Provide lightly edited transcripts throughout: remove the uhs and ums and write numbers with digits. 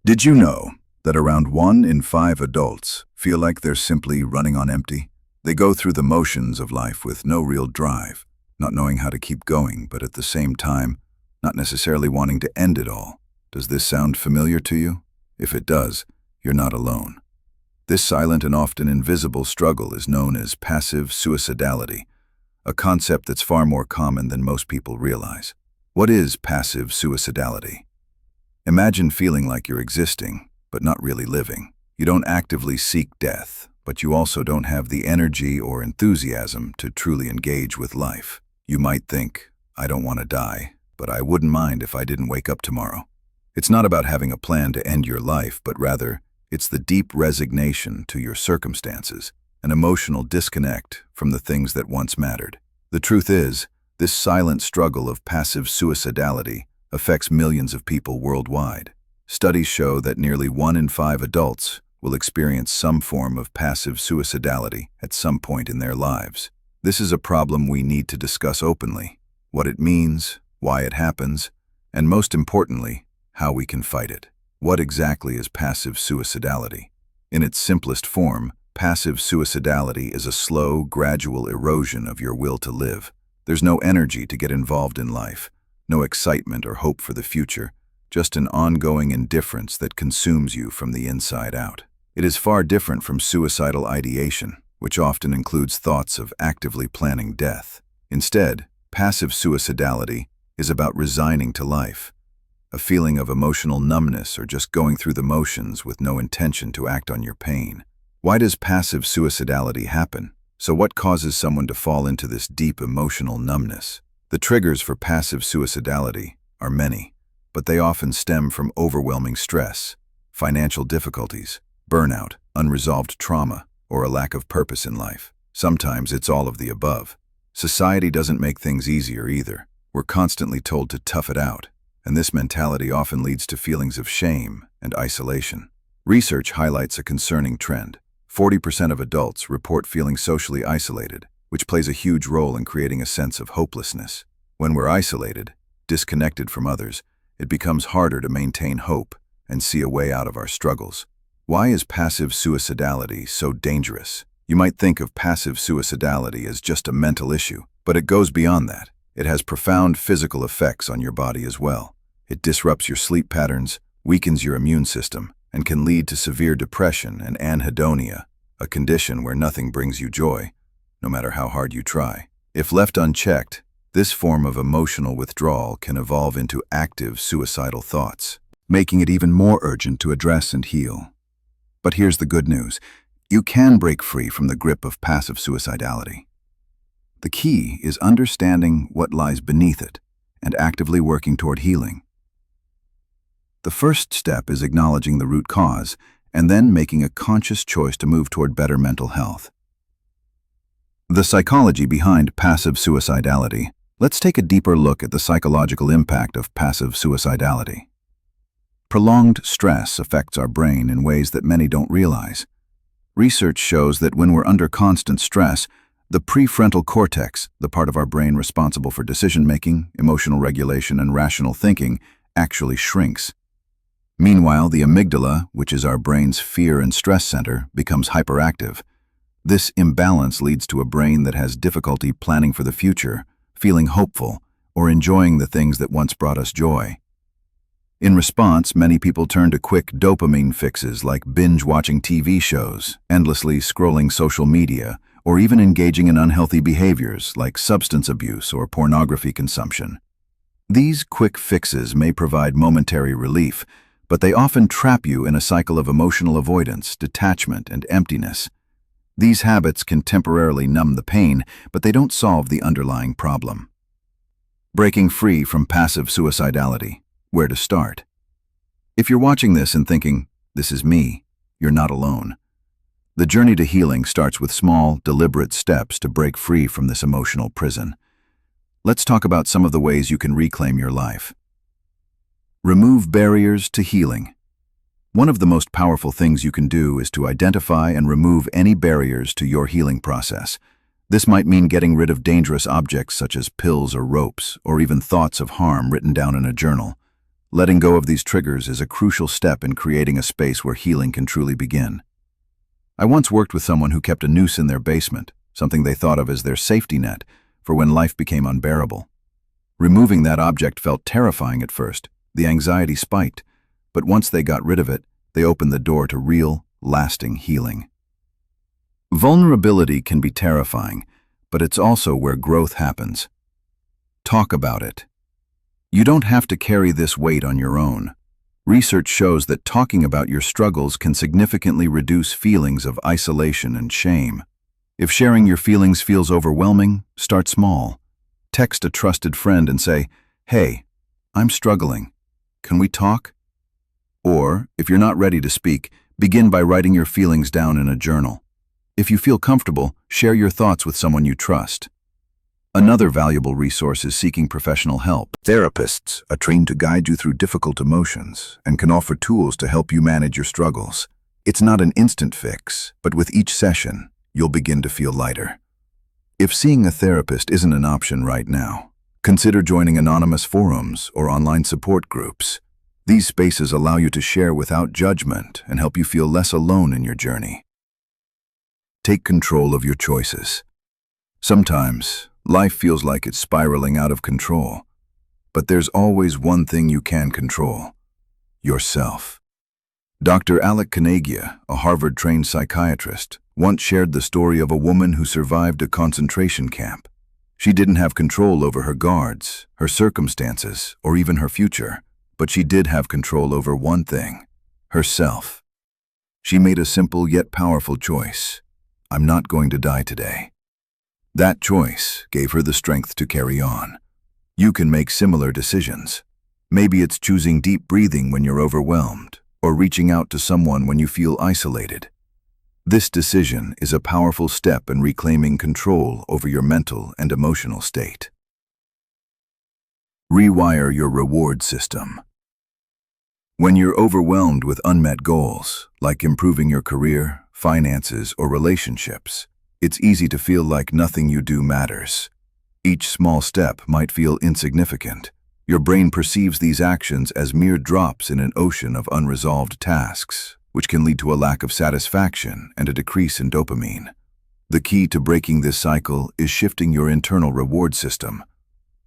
Did you know that around 1 in 5 adults feel like they're simply running on empty? They go through the motions of life with no real drive, not knowing how to keep going, but at the same time, not necessarily wanting to end it all. Does this sound familiar to you? If it does, you're not alone. This silent and often invisible struggle is known as passive suicidality, a concept that's far more common than most people realize. What is passive suicidality? Imagine feeling like you're existing, but not really living. You don't actively seek death, but you also don't have the energy or enthusiasm to truly engage with life. You might think, I don't want to die, but I wouldn't mind if I didn't wake up tomorrow. It's not about having a plan to end your life, but rather, it's the deep resignation to your circumstances, an emotional disconnect from the things that once mattered. The truth is, this silent struggle of passive suicidality affects millions of people worldwide. Studies show that nearly 1 in 5 adults will experience some form of passive suicidality at some point in their lives. This is a problem we need to discuss openly, what it means, why it happens, and most importantly, how we can fight it. What exactly is passive suicidality? In its simplest form, passive suicidality is a slow, gradual erosion of your will to live. There's no energy to get involved in life, no excitement or hope for the future, just an ongoing indifference that consumes you from the inside out. It is far different from suicidal ideation, which often includes thoughts of actively planning death. Instead, passive suicidality is about resigning to life, a feeling of emotional numbness or just going through the motions with no intention to act on your pain. Why does passive suicidality happen? So what causes someone to fall into this deep emotional numbness? The triggers for passive suicidality are many, but they often stem from overwhelming stress, financial difficulties, burnout, unresolved trauma, or a lack of purpose in life. Sometimes it's all of the above. Society doesn't make things easier either. We're constantly told to tough it out, and this mentality often leads to feelings of shame and isolation. Research highlights a concerning trend. 40% of adults report feeling socially isolated, which plays a huge role in creating a sense of hopelessness. When we're isolated, disconnected from others, it becomes harder to maintain hope and see a way out of our struggles. Why is passive suicidality so dangerous? You might think of passive suicidality as just a mental issue, but it goes beyond that. It has profound physical effects on your body as well. It disrupts your sleep patterns, weakens your immune system, and can lead to severe depression and anhedonia, a condition where nothing brings you joy, no matter how hard you try. If left unchecked, this form of emotional withdrawal can evolve into active suicidal thoughts, making it even more urgent to address and heal. But here's the good news. You can break free from the grip of passive suicidality. The key is understanding what lies beneath it and actively working toward healing. The first step is acknowledging the root cause and then making a conscious choice to move toward better mental health. The psychology behind passive suicidality. Let's take a deeper look at the psychological impact of passive suicidality. Prolonged stress affects our brain in ways that many don't realize. Research shows that when we're under constant stress, the prefrontal cortex, the part of our brain responsible for decision-making, emotional regulation, and rational thinking, actually shrinks. Meanwhile, the amygdala, which is our brain's fear and stress center, becomes hyperactive. This imbalance leads to a brain that has difficulty planning for the future, feeling hopeful, or enjoying the things that once brought us joy. In response, many people turn to quick dopamine fixes like binge-watching TV shows, endlessly scrolling social media, or even engaging in unhealthy behaviors like substance abuse or pornography consumption. These quick fixes may provide momentary relief, but they often trap you in a cycle of emotional avoidance, detachment, and emptiness. These habits can temporarily numb the pain, but they don't solve the underlying problem. Breaking free from passive suicidality. Where to start? If you're watching this and thinking, "This is me," you're not alone. The journey to healing starts with small, deliberate steps to break free from this emotional prison. Let's talk about some of the ways you can reclaim your life. Remove barriers to healing. One of the most powerful things you can do is to identify and remove any barriers to your healing process. This might mean getting rid of dangerous objects such as pills or ropes, or even thoughts of harm written down in a journal. Letting go of these triggers is a crucial step in creating a space where healing can truly begin. I once worked with someone who kept a noose in their basement, something they thought of as their safety net for when life became unbearable. Removing that object felt terrifying at first. The anxiety spiked, but once they got rid of it, they opened the door to real, lasting healing. Vulnerability can be terrifying, but it's also where growth happens. Talk about it. You don't have to carry this weight on your own. Research shows that talking about your struggles can significantly reduce feelings of isolation and shame. If sharing your feelings feels overwhelming, start small. Text a trusted friend and say, "Hey, I'm struggling. Can we talk?" Or, if you're not ready to speak, begin by writing your feelings down in a journal. If you feel comfortable, share your thoughts with someone you trust. Another valuable resource is seeking professional help. Therapists are trained to guide you through difficult emotions and can offer tools to help you manage your struggles. It's not an instant fix, but with each session, you'll begin to feel lighter. If seeing a therapist isn't an option right now, consider joining anonymous forums or online support groups. These spaces allow you to share without judgment and help you feel less alone in your journey. Take control of your choices. Sometimes, life feels like it's spiraling out of control, but there's always one thing you can control: yourself. Dr. Alec Kanagia, a Harvard-trained psychiatrist, once shared the story of a woman who survived a concentration camp. She didn't have control over her guards, her circumstances, or even her future, but she did have control over one thing: herself. She made a simple yet powerful choice: I'm not going to die today. That choice gave her the strength to carry on. You can make similar decisions. Maybe it's choosing deep breathing when you're overwhelmed, or reaching out to someone when you feel isolated. This decision is a powerful step in reclaiming control over your mental and emotional state. Rewire your reward system. When you're overwhelmed with unmet goals, like improving your career, finances, or relationships, it's easy to feel like nothing you do matters. Each small step might feel insignificant. Your brain perceives these actions as mere drops in an ocean of unresolved tasks, which can lead to a lack of satisfaction and a decrease in dopamine. The key to breaking this cycle is shifting your internal reward system.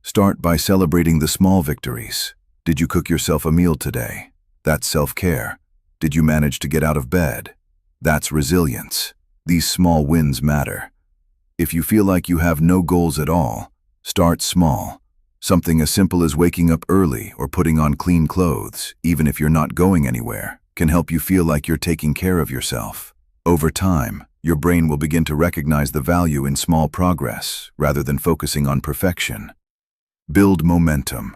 Start by celebrating the small victories. Did you cook yourself a meal today? That's self-care. Did you manage to get out of bed? That's resilience. These small wins matter. If you feel like you have no goals at all, start small. Something as simple as waking up early or putting on clean clothes, even if you're not going anywhere, can help you feel like you're taking care of yourself. Over time, your brain will begin to recognize the value in small progress rather than focusing on perfection. Build momentum.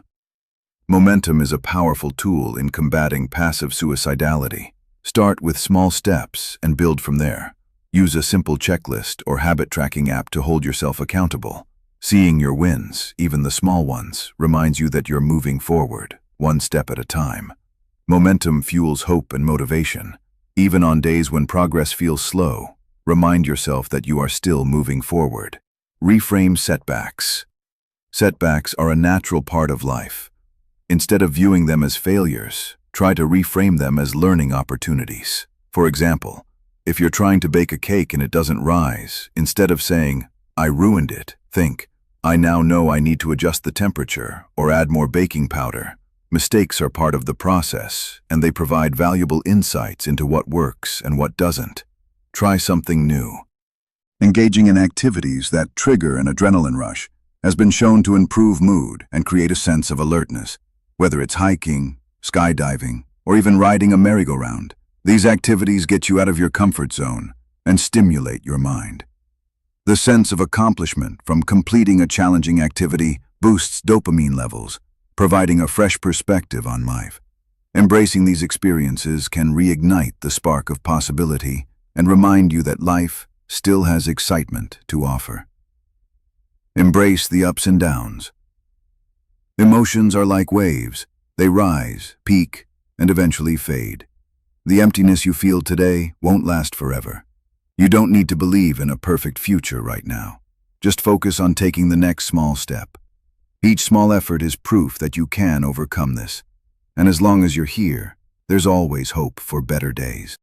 Momentum is a powerful tool in combating passive suicidality. Start with small steps and build from there. Use a simple checklist or habit tracking app to hold yourself accountable. Seeing your wins, even the small ones, reminds you that you're moving forward, one step at a time. Momentum fuels hope and motivation. Even on days when progress feels slow, remind yourself that you are still moving forward. Reframe setbacks. Setbacks are a natural part of life. Instead of viewing them as failures, try to reframe them as learning opportunities. For example, if you're trying to bake a cake and it doesn't rise, instead of saying, "I ruined it," think, "I now know I need to adjust the temperature or add more baking powder." Mistakes are part of the process, and they provide valuable insights into what works and what doesn't. Try something new. Engaging in activities that trigger an adrenaline rush has been shown to improve mood and create a sense of alertness. Whether it's hiking, skydiving, or even riding a merry-go-round, these activities get you out of your comfort zone and stimulate your mind. The sense of accomplishment from completing a challenging activity boosts dopamine levels, providing a fresh perspective on life. Embracing these experiences can reignite the spark of possibility and remind you that life still has excitement to offer. Embrace the ups and downs. Emotions are like waves. They rise, peak, and eventually fade. The emptiness you feel today won't last forever. You don't need to believe in a perfect future right now. Just focus on taking the next small step. Each small effort is proof that you can overcome this. And as long as you're here, there's always hope for better days.